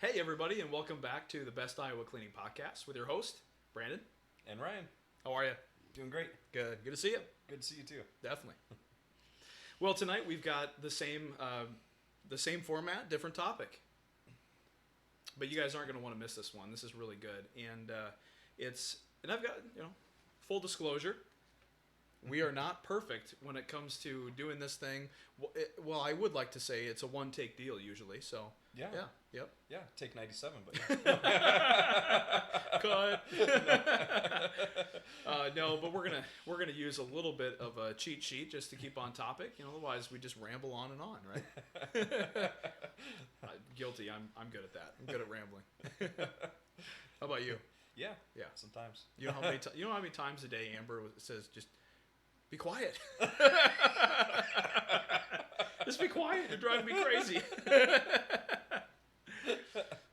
Hey, everybody, and welcome back to the Best Iowa Cleaning Podcast with your host, Brandon. And Ryan. How are you? Doing great. Good. Good to see you. Good to see you too. Definitely. Well, tonight we've got the same format, different topic. But you guys aren't going to want to miss this one. This is really good, and I've got full disclosure. We are not perfect when it comes to doing this thing. Well, I would like to say it's a one-take deal usually. So Yeah. Yep. Yeah. Take 97, but Cut. No, but we're gonna use a little bit of a cheat sheet just to keep on topic. Otherwise we just ramble on and on, right? Guilty. I'm good at that. I'm good at rambling. How about you? Yeah. Yeah. Sometimes. You know how many times a day Amber says just be quiet. Just be quiet. You're driving me crazy.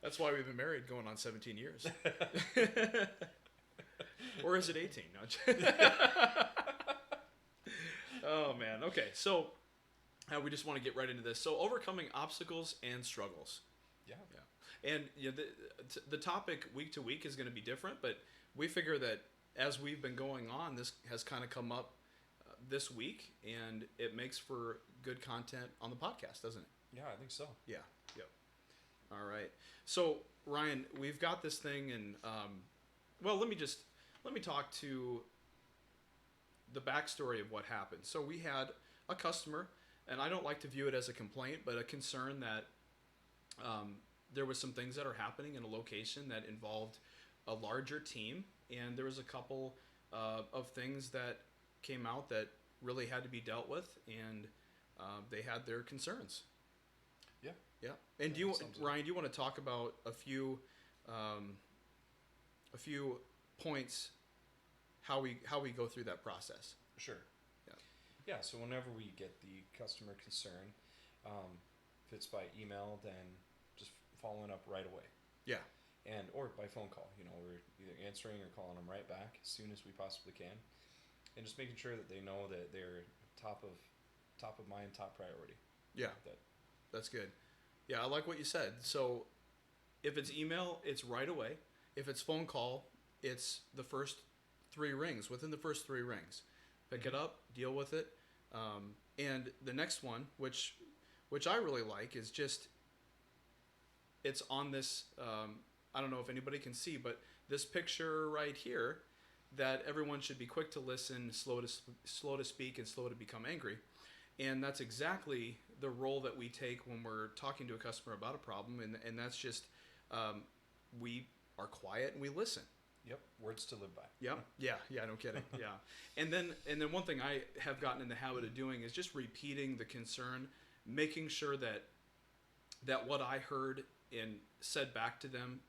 That's why we've been married going on 17 years. Or is it 18? No. Oh, man. Okay, so we just want to get right into this. So overcoming obstacles and struggles. Yeah. And the topic week to week is going to be different, but we figure that as we've been going on, this has kind of come up this week, and it makes for good content on the podcast, doesn't it? Yeah, I think so. Yeah. Yep. All right. So Ryan, we've got this thing, and well, let me talk to the backstory of what happened. So we had a customer, and I don't like to view it as a complaint, but a concern that there was some things that are happening in a location that involved a larger team, and there was a couple of things that came out that really had to be dealt with, and they had their concerns. Yeah. Yeah. And Ryan, do you want to talk about a few points how we go through that process? Sure. Yeah. Yeah. So whenever we get the customer concern, if it's by email, then just following up right away. Yeah. Or by phone call. We're either answering or calling them right back as soon as we possibly can, and just making sure that they know that they're top of mind, top priority. Yeah. That's good. Yeah, I like what you said. So if it's email, it's right away. If it's phone call, it's the first 3 rings. Within the first 3 rings, pick it up, deal with it. And the next one, which I really like, is just it's on this. I don't know if anybody can see, but this picture right here, that everyone should be quick to listen, slow to speak, and slow to become angry. And that's exactly the role that we take when we're talking to a customer about a problem, and that's just we are quiet and we listen. Yep, words to live by. Yep. Yeah, no kidding. Yeah. And then one thing I have gotten in the habit of doing is just repeating the concern, making sure that what I heard and said back to them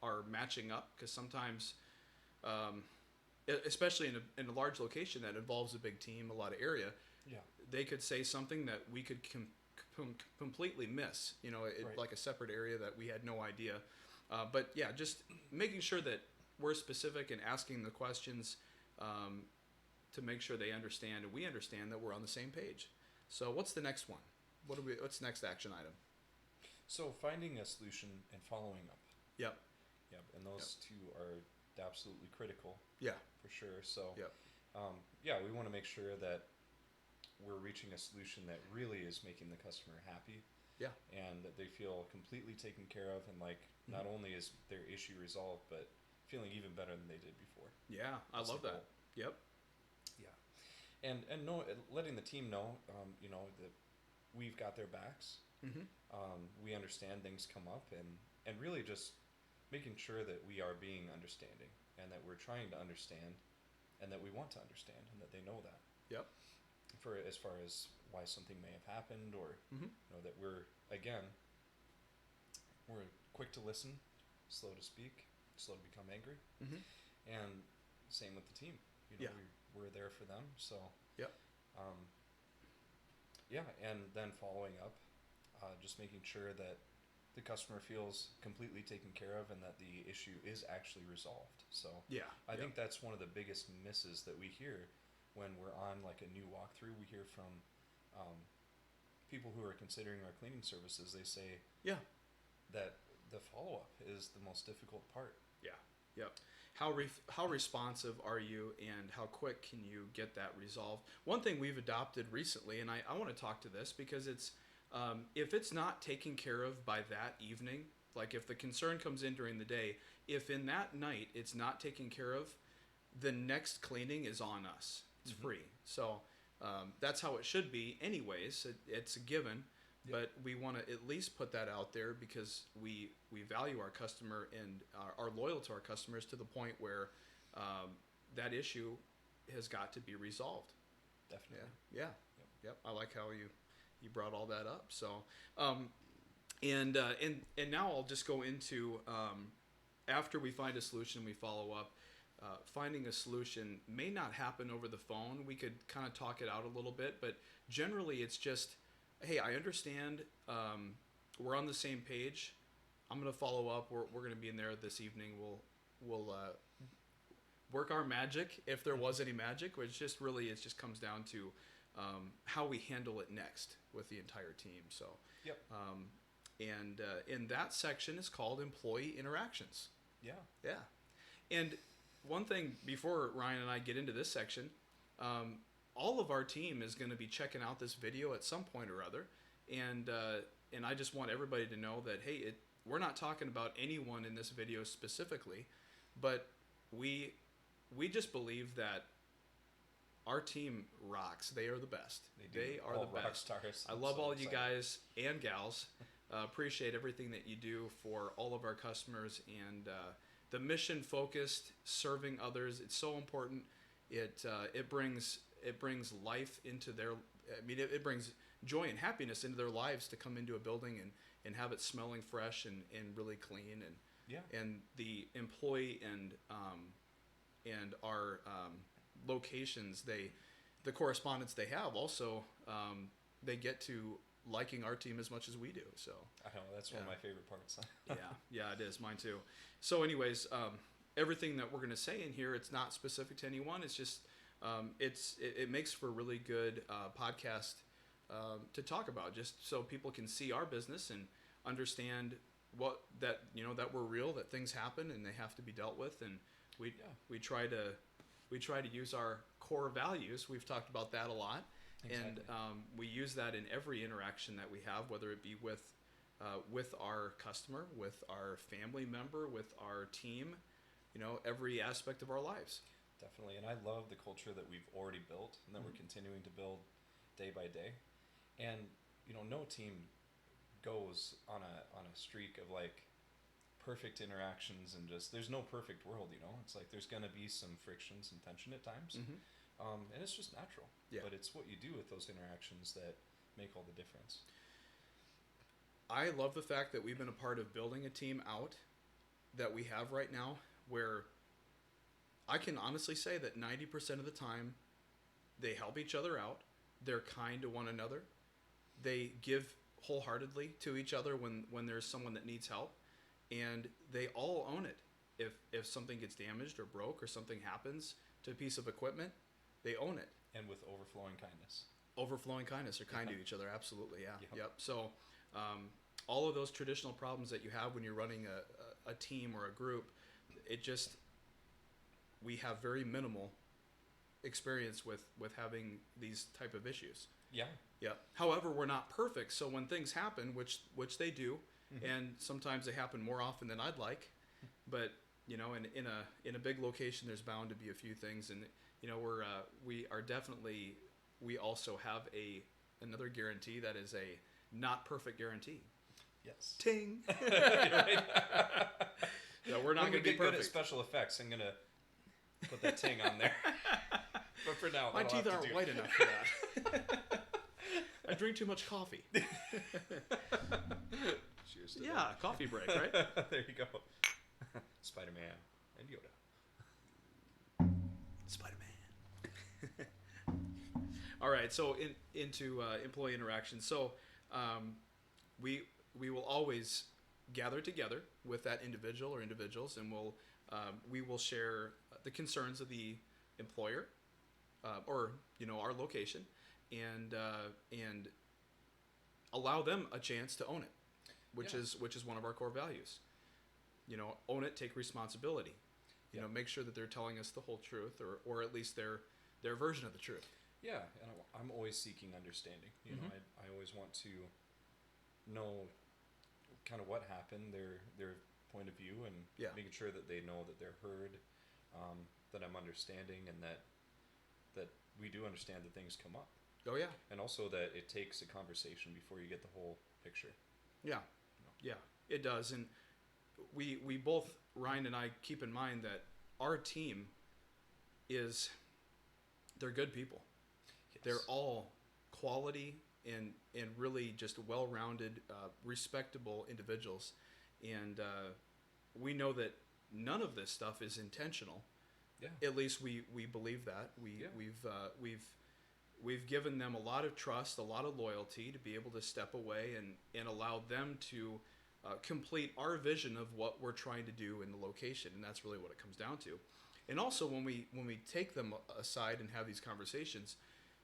are matching up, because sometimes especially in a large location that involves a big team, a lot of area, yeah, they could say something that we could completely miss, right. Like a separate area that we had no idea. But yeah, just making sure that we're specific and asking the questions to make sure they understand and we understand that we're on the same page. So what's the next one? What's the next action item? So finding a solution and following up. Yep. And those two are absolutely critical. Yeah. For sure. So Yep. We want to make sure that we're reaching a solution that really is making the customer happy. Yeah. And that they feel completely taken care of, and not only is their issue resolved, but feeling even better than they did before. Yeah, I love that. Yep. Yeah. And letting the team know, that we've got their backs. Mm-hmm. We understand things come up, and really just making sure that we are being understanding, and that we're trying to understand, and that we want to understand, and that they know that. Yep. For as far as why something may have happened, or that we're quick to listen, slow to speak, slow to become angry, and same with the team. We're there for them. So yep. And then following up, just making sure that the customer feels completely taken care of, and that the issue is actually resolved. So I think that's one of the biggest misses that we hear when we're on like a new walkthrough. We hear from people who are considering our cleaning services. They say that the follow-up is the most difficult part. Yeah. Yep. How responsive are you, and how quick can you get that resolved? One thing we've adopted recently, and I want to talk to this because it's if it's not taken care of by that evening, like if the concern comes in during the day, if in that night it's not taken care of, the next cleaning is on us. It's free. So that's how it should be anyways. It's a given. But we want to at least put that out there because we value our customer and are loyal to our customers to the point where that issue has got to be resolved. Definitely. Yeah. Yep. I like how you brought all that up. So, and now I'll just go into after we find a solution, we follow up. Finding a solution may not happen over the phone. We could kind of talk it out a little bit, but generally it's just, hey, I understand. We're on the same page. I'm going to follow up. We're going to be in there this evening. We'll work our magic if there was any magic, which just really it just comes down to how we handle it next with the entire team. So, yep. And in that section is called employee interactions. Yeah. Yeah. And one thing before Ryan and I get into this section, all of our team is going to be checking out this video at some point or other, and I just want everybody to know that hey, we're not talking about anyone in this video specifically, but we just believe that our team rocks. They are the best. They are the best. Stars. I love all you guys and gals. Appreciate everything that you do for all of our customers, and the mission focused serving others. It's so important. It brings life into their, it brings joy and happiness into their lives to come into a building and have it smelling fresh and really clean, and the employee and our locations, the correspondence they have also, they get to liking our team as much as we do. So I know that's one of my favorite parts. yeah, it is mine too. So anyways, everything that we're going to say in here, it's not specific to anyone. It's just it makes for a really good podcast to talk about, just so people can see our business and understand that we're real, that things happen and they have to be dealt with, and we try to use our core values. We've talked about that a lot. Exactly. And we use that in every interaction that we have, whether it be with our customer, with our family member, with our team, every aspect of our lives. Definitely. And I love the culture that we've already built and that we're continuing to build day by day. And, no team goes on a streak of like perfect interactions and just, there's no perfect world, It's like there's going to be some friction, some tension at times. And it's just natural. Yeah. But it's what you do with those interactions that make all the difference. I love the fact that we've been a part of building a team out that we have right now, where I can honestly say that 90% of the time they help each other out. They're kind to one another. They give wholeheartedly to each other when there's someone that needs help, and they all own it. If something gets damaged or broke or something happens to a piece of equipment, they own it. And with overflowing kindness. Overflowing kindness. They're kind to each other. Absolutely. Yeah. Yep. So all of those traditional problems that you have when you're running a team or a group, we have very minimal experience with having these type of issues. Yeah. Yeah. However, we're not perfect. So when things happen, which they do, and sometimes they happen more often than I'd like, but in a big location, there's bound to be a few things, and we also have another guarantee that is a not perfect guarantee. Yes. Ting. No, we're not going to be perfect. Good at special effects, I'm going to put that ting on there. But for now, my teeth aren't white enough for that. I drink too much coffee. Cheers to that. Coffee break, right? There you go. Spider-Man and Yoda. Spider-Man. All right, so into employee interaction. So we will always gather together with that individual or individuals, and we will share the concerns of the employer or our location, and allow them a chance to own it, which is one of our core values. own it, take responsibility. Make sure that they're telling us the whole truth, or at least their version of the truth. Yeah, and I'm always seeking understanding. I always want to know kind of what happened, their point of view, and making sure that they know that they're heard, that I'm understanding, and that we do understand that things come up. Oh yeah. And also that it takes a conversation before you get the whole picture. Yeah. Yeah, it does. And we both, Ryan and I, keep in mind that our team they're good people. Yes. They're all quality and really just well-rounded, respectable individuals. And we know that none of this stuff is intentional. Yeah. At least we believe that. We've given them a lot of trust, a lot of loyalty to be able to step away and allow them to complete our vision of what we're trying to do in the location, and that's really what it comes down to. And also, when we take them aside and have these conversations,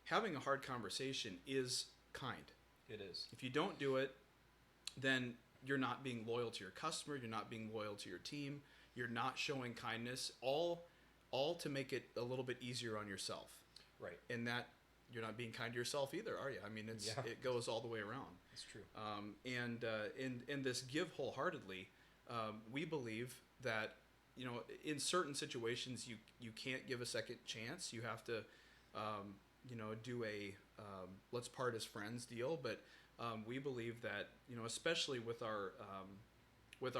having a hard conversation is kind. It is. If you don't do it, then you're not being loyal to your customer. You're not being loyal to your team. You're not showing kindness. All to make it a little bit easier on yourself. Right. And that you're not being kind to yourself either, are you? I mean, it goes all the way around. It's true. And in this give wholeheartedly, we believe that in certain situations you can't give a second chance. You have to do a let's part as friends deal. But we believe that especially with our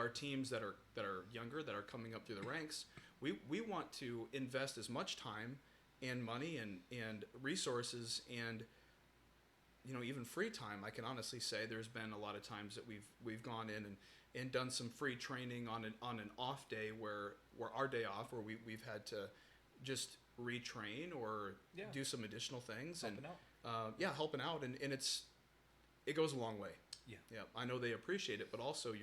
teams that are younger, that are coming up through the ranks, we want to invest as much time and money and resources and even free time. I can honestly say there's been a lot of times that we've gone in and done some free training on an off day where our day off, where we've had to just retrain or do some additional things. Helping out and it goes a long way. Yeah, I know they appreciate it, but also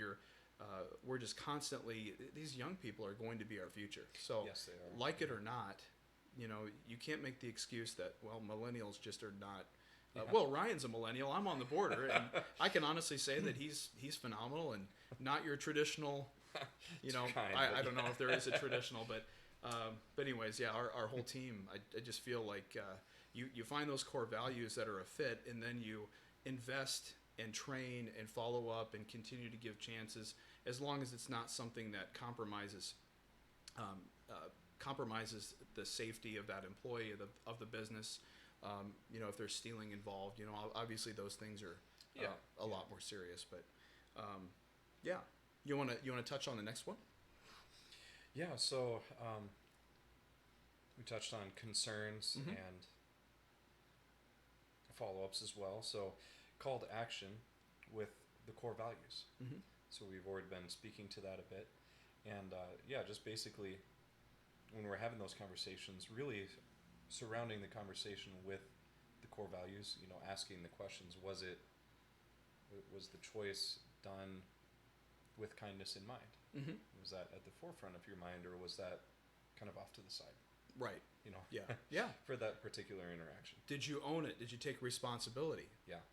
we're just constantly, these young people are going to be our future. So yes, they are. Like it or not, you can't make the excuse that, well, millennials just are not. Well, Ryan's a millennial. I'm on the border, and I can honestly say that he's phenomenal and not your traditional. I don't know if there is a traditional, but anyways, yeah, our whole team. I just feel like you find those core values that are a fit, and then you invest and train and follow up and continue to give chances, as long as it's not something that compromises the safety of that employee of the business. If there's stealing involved, obviously those things are a lot more serious. But you want to touch on the next one? Yeah. So we touched on concerns Mm-hmm. and follow-ups as well. So call to action with the core values. Mm-hmm. So we've already been speaking to that a bit, and just basically when we're having those conversations, really surrounding the conversation with the core values, asking the questions, was the choice done with kindness in mind? Mm-hmm. Was that at the forefront of your mind, or was that kind of off to the side? Right. Yeah. For that particular interaction. Did you own it? Did you take responsibility? Yeah.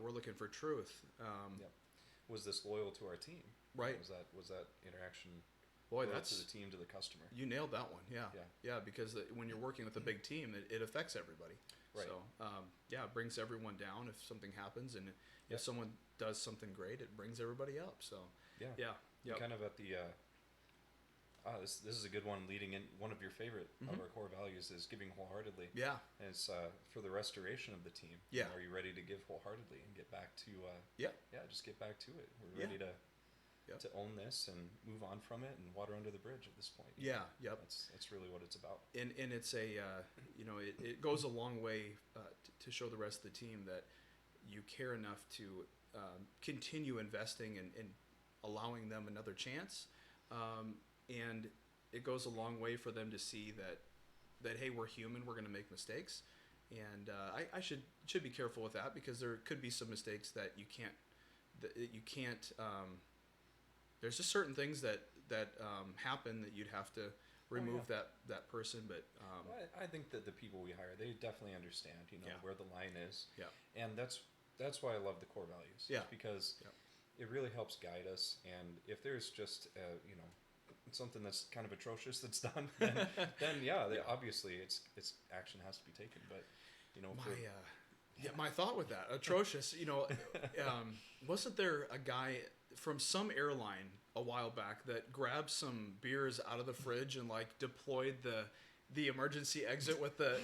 We're looking for truth. Yep. Was this loyal to our team? Right. Was that interaction Boy, loyal that's to the team, to the customer? You nailed that one. Yeah. Because when you're working with a big team, it affects everybody. Right. So it brings everyone down if something happens, and if someone does something great, it brings everybody up. So yeah. Kind of at the this is a good one leading in. One of your favorite Mm-hmm. of our core values is giving wholeheartedly. Yeah. And it's for the restoration of the team. Yeah. Are you ready to give wholeheartedly and get back to just get back to it? We're ready to own this and move on from it and water under the bridge at this point. Yeah. Yep. That's really what it's about. And it's it goes a long way to show the rest of the team that you care enough to continue investing and allowing them another chance. And it goes a long way for them to see that hey, we're human, we're going to make mistakes, and I should be careful with that, because there could be some mistakes that you can't. There's just certain things that happen that you'd have to remove that person. But well, I think that the people we hire, they definitely understand where the line is. Yeah. And that's why I love the core values. Yeah. Because it really helps guide us. And if there's just something that's kind of atrocious that's done, then obviously it's action has to be taken. But my thought with that, atrocious, wasn't there a guy from some airline a while back that grabbed some beers out of the fridge and like deployed the emergency exit with the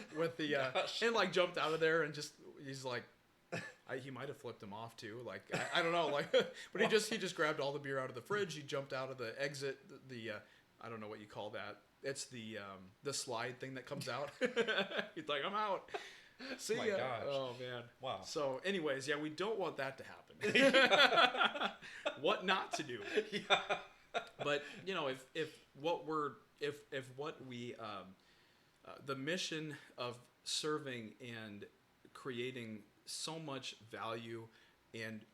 and like jumped out of there and just he's like he might have flipped him off too, like I don't know, like but he just grabbed all the beer out of the fridge, he jumped out of the exit, the I don't know what you call that, it's the slide thing that comes out. He's like, I'm out. See ya. Gosh. Oh man. Wow. So anyways, we don't want that to happen. What not to do. Yeah. But if the mission of serving and creating so much value and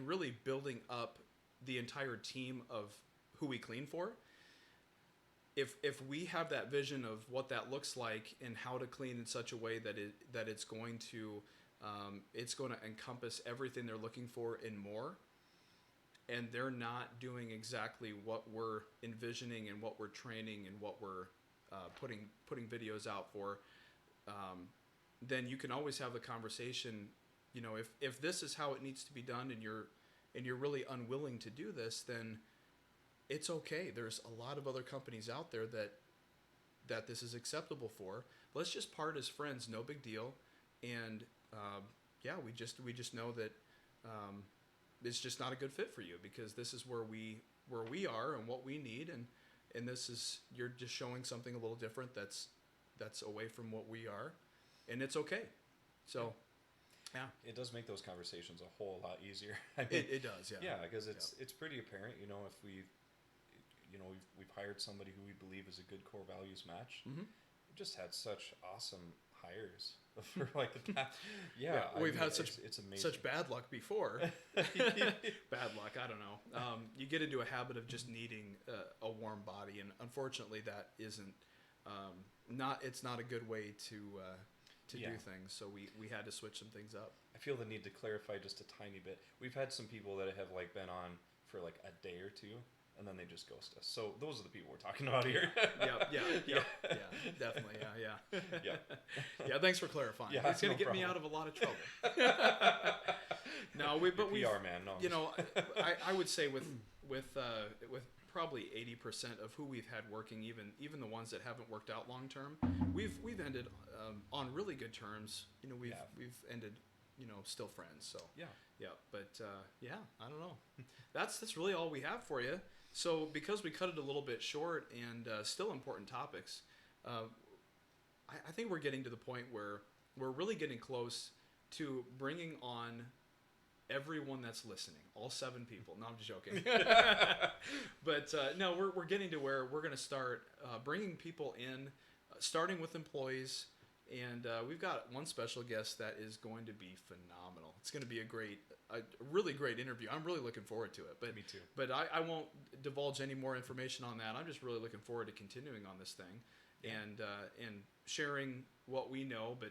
really building up the entire team of who we clean for, if we have that vision of what that looks like and how to clean in such a way that it's going to encompass everything they're looking for and more, and they're not doing exactly what we're envisioning and what we're training and what we're putting videos out for, then you can always have the conversation. If this is how it needs to be done and you're really unwilling to do this, then it's okay. There's a lot of other companies out there that this is acceptable for. Let's just part as friends, no big deal. And we just know that it's just not a good fit for you, because this is where we are and what we need, and this is, you're just showing something a little different that's away from what we are, and it's okay. So yeah, it does make those conversations a whole lot easier. It does, yeah. Yeah, because it's pretty apparent, if we've hired somebody who we believe is a good core values match. Mm-hmm. We've just had such awesome hires for like the past. Yeah, we've had such amazing. Such bad luck before. Bad luck, I don't know. You get into a habit of just needing a warm body, and unfortunately, that isn't it's not a good way to do things. So we had to switch some things up. I feel the need to clarify just a tiny bit. We've had some people that have like been on for like a day or two, and then they just ghost us. So those are the people we're talking about here. Yeah, definitely, yeah. Thanks for clarifying. Yeah, it's going to get me out of a lot of trouble. No, we PR man. No, I would say with probably 80% of who we've had working, even the ones that haven't worked out long term, we've ended on really good terms. We've ended still friends. So but I don't know. That's really all we have for you. So because we cut it a little bit short and still important topics, I think we're getting to the point where we're really getting close to bringing on everyone that's listening, all 7 people. No, I'm just joking. But no, we're getting to where we're going to start bringing people in, starting with employees. And we've got one special guest that is going to be phenomenal. It's going to be a really great interview. I'm really looking forward to it. But me too. But I won't divulge any more information on that. I'm just really looking forward to continuing on this thing and sharing what we know. But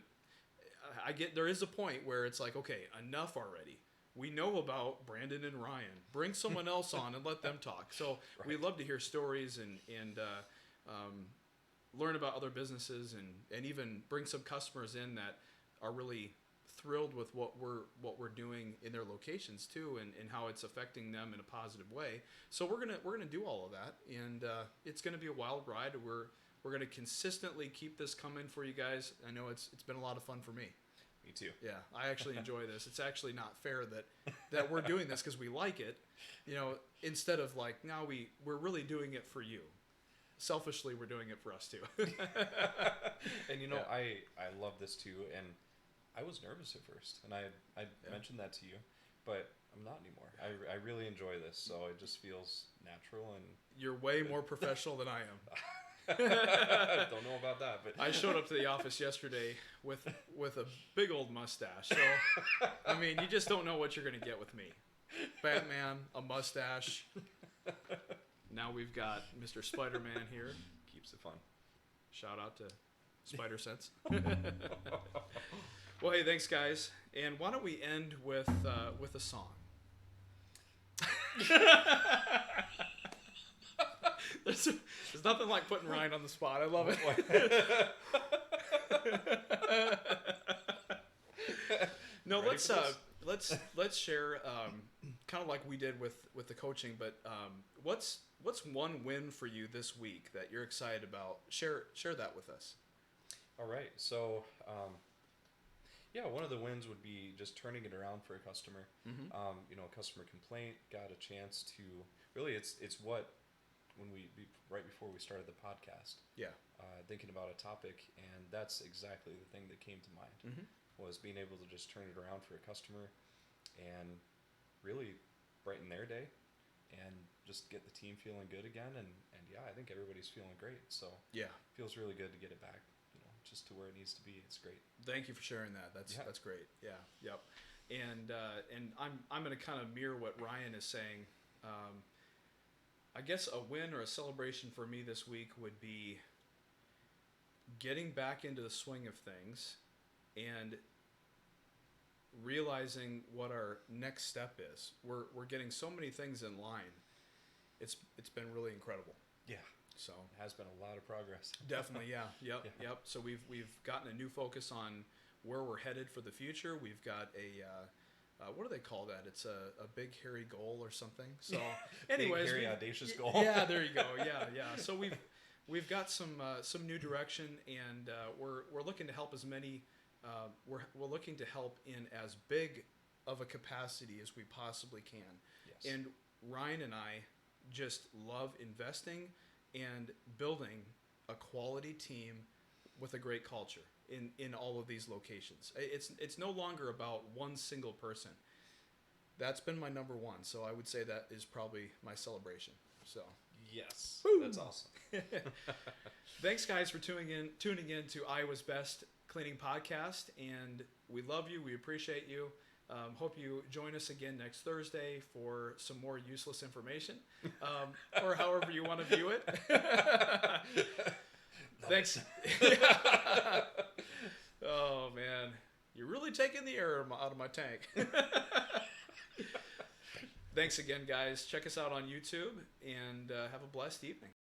there is a point where it's like, okay, enough already. We know about Brandon and Ryan. Bring someone else on and let them talk. So we love to hear stories and learn about other businesses and even bring some customers in that are really thrilled with what we're doing in their locations too, and how it's affecting them in a positive way. So we're gonna do all of that, and it's gonna be a wild ride. We're gonna consistently keep this coming for you guys. I know it's been a lot of fun for me. Me too. Yeah, I actually enjoy this. It's actually not fair that we're doing this because we like it, instead of like, now we're really doing it for you. Selfishly, we're doing it for us too. And I love this too, and I was nervous at first, and I mentioned that to you, but I'm not anymore. I really enjoy this, so it just feels natural, and you're way more professional than I am. Don't know about that, but I showed up to the office yesterday with a big old mustache. So I mean, you just don't know what you're gonna get with me. Batman, a mustache. Now we've got Mr. Spider-Man here. Keeps it fun. Shout out to Spider Sense. Well, hey, thanks guys. And why don't we end with a song? There's nothing like putting Ryan on the spot. I love it. No, let's share kind of like we did with the coaching, but what's one win for you this week that you're excited about? Share that with us. All right. So, one of the wins would be just turning it around for a customer. Mm-hmm. Customer complaint, got a chance to really, it's what, when right before we started the podcast, thinking about a topic, and that's exactly the thing that came to mind, was being able to just turn it around for a customer and really brighten their day and just get the team feeling good again. And I think everybody's feeling great. So it feels really good to get it back, just to where it needs to be. It's great. Thank you for sharing that. That's great. Yeah. Yep. And I'm going to kind of mirror what Ryan is saying. I guess a win or a celebration for me this week would be getting back into the swing of things and realizing what our next step is. We're getting so many things in line. It's been really incredible. Yeah. So it has been a lot of progress. Definitely, yeah. Yep. So we've gotten a new focus on where we're headed for the future. We've got a what do they call that? It's a big hairy goal or something. So anyways, big hairy audacious goal. Yeah, there you go. Yeah. So we've got some new direction, and we're looking to help as many. We're looking to help in as big of a capacity as we possibly can. Yes. And Ryan and I just love investing and building a quality team with a great culture in all of these locations. It's no longer about one single person. That's been my number one. So I would say that is probably my celebration. So yes, woo! That's awesome. Thanks, guys, for tuning in to Iowa's Best Cleaning Podcast, and we love you. We appreciate you. Hope you join us again next Thursday for some more useless information, or however you want to view it. Thanks. Oh, man. You're really taking the air out of my tank. Thanks again, guys. Check us out on YouTube, and have a blessed evening.